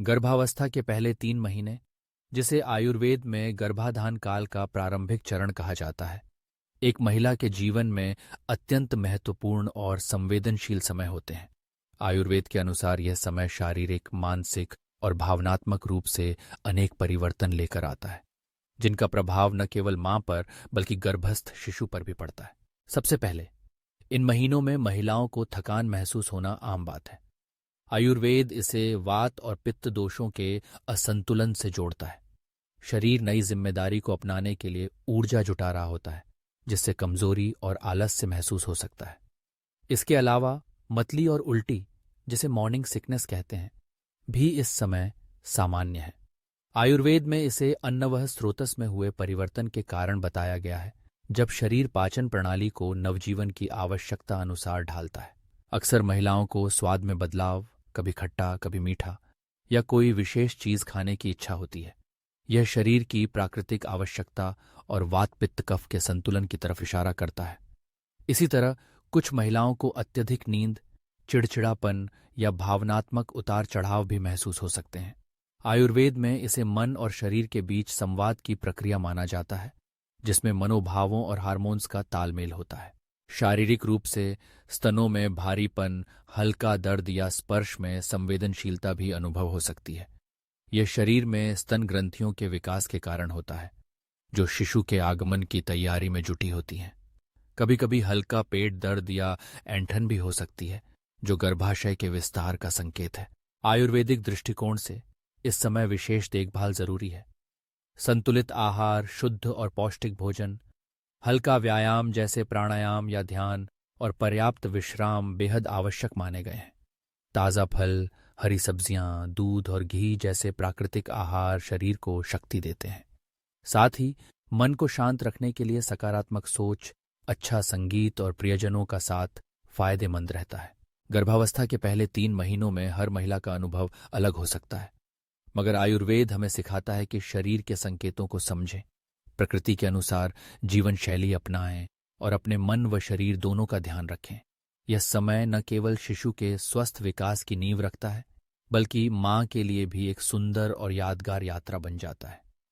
गर्भावस्था के पहले 3 महीने, जिसे आयुर्वेद में गर्भाधान काल का प्रारंभिक चरण कहा जाता है, एक महिला के जीवन में अत्यंत महत्वपूर्ण और संवेदनशील समय होते हैं। आयुर्वेद के अनुसार यह समय शारीरिक, मानसिक और भावनात्मक रूप से अनेक परिवर्तन लेकर आता है, जिनका प्रभाव न केवल मां पर बल्कि गर्भस्थ शिशु पर भी पड़ता है। सबसे पहले, इन महीनों में महिलाओं को थकान महसूस होना आम बात है। आयुर्वेद इसे वात और पित्त दोषों के असंतुलन से जोड़ता है। शरीर नई जिम्मेदारी को अपनाने के लिए ऊर्जा जुटा रहा होता है, जिससे कमजोरी और आलस्य महसूस हो सकता है। इसके अलावा मतली और उल्टी, जिसे मॉर्निंग सिकनेस कहते हैं, भी इस समय सामान्य है। आयुर्वेद में इसे अन्नवह स्रोतस में हुए परिवर्तन के कारण बताया गया है, जब शरीर पाचन प्रणाली को नवजीवन की आवश्यकता अनुसार ढालता है। अक्सर महिलाओं को स्वाद में बदलाव, कभी खट्टा, कभी मीठा या कोई विशेष चीज खाने की इच्छा होती है। यह शरीर की प्राकृतिक आवश्यकता और वात पित्त कफ के संतुलन की तरफ इशारा करता है। इसी तरह कुछ महिलाओं को अत्यधिक नींद, चिड़चिड़ापन या भावनात्मक उतार चढ़ाव भी महसूस हो सकते हैं। आयुर्वेद में इसे मन और शरीर के बीच संवाद की प्रक्रिया माना जाता है, जिसमें मनोभावों और हार्मोन्स का तालमेल होता है। शारीरिक रूप से स्तनों में भारीपन, हल्का दर्द या स्पर्श में संवेदनशीलता भी अनुभव हो सकती है। यह शरीर में स्तन ग्रंथियों के विकास के कारण होता है, जो शिशु के आगमन की तैयारी में जुटी होती हैं। कभी कभी हल्का पेट दर्द या ऐंठन भी हो सकती है, जो गर्भाशय के विस्तार का संकेत है। आयुर्वेदिक दृष्टिकोण से इस समय विशेष देखभाल जरूरी है। संतुलित आहार, शुद्ध और पौष्टिक भोजन, हल्का व्यायाम जैसे प्राणायाम या ध्यान और पर्याप्त विश्राम बेहद आवश्यक माने गए हैं। ताज़ा फल, हरी सब्जियां, दूध और घी जैसे प्राकृतिक आहार शरीर को शक्ति देते हैं। साथ ही मन को शांत रखने के लिए सकारात्मक सोच, अच्छा संगीत और प्रियजनों का साथ फायदेमंद रहता है। गर्भावस्था के पहले 3 महीनों में हर महिला का अनुभव अलग हो सकता है, मगर आयुर्वेद हमें सिखाता है कि शरीर के संकेतों को समझें, प्रकृति के अनुसार जीवन शैली अपनाएं और अपने मन व शरीर दोनों का ध्यान रखें। यह समय न केवल शिशु के स्वस्थ विकास की नींव रखता है, बल्कि मां के लिए भी एक सुंदर और यादगार यात्रा बन जाता है।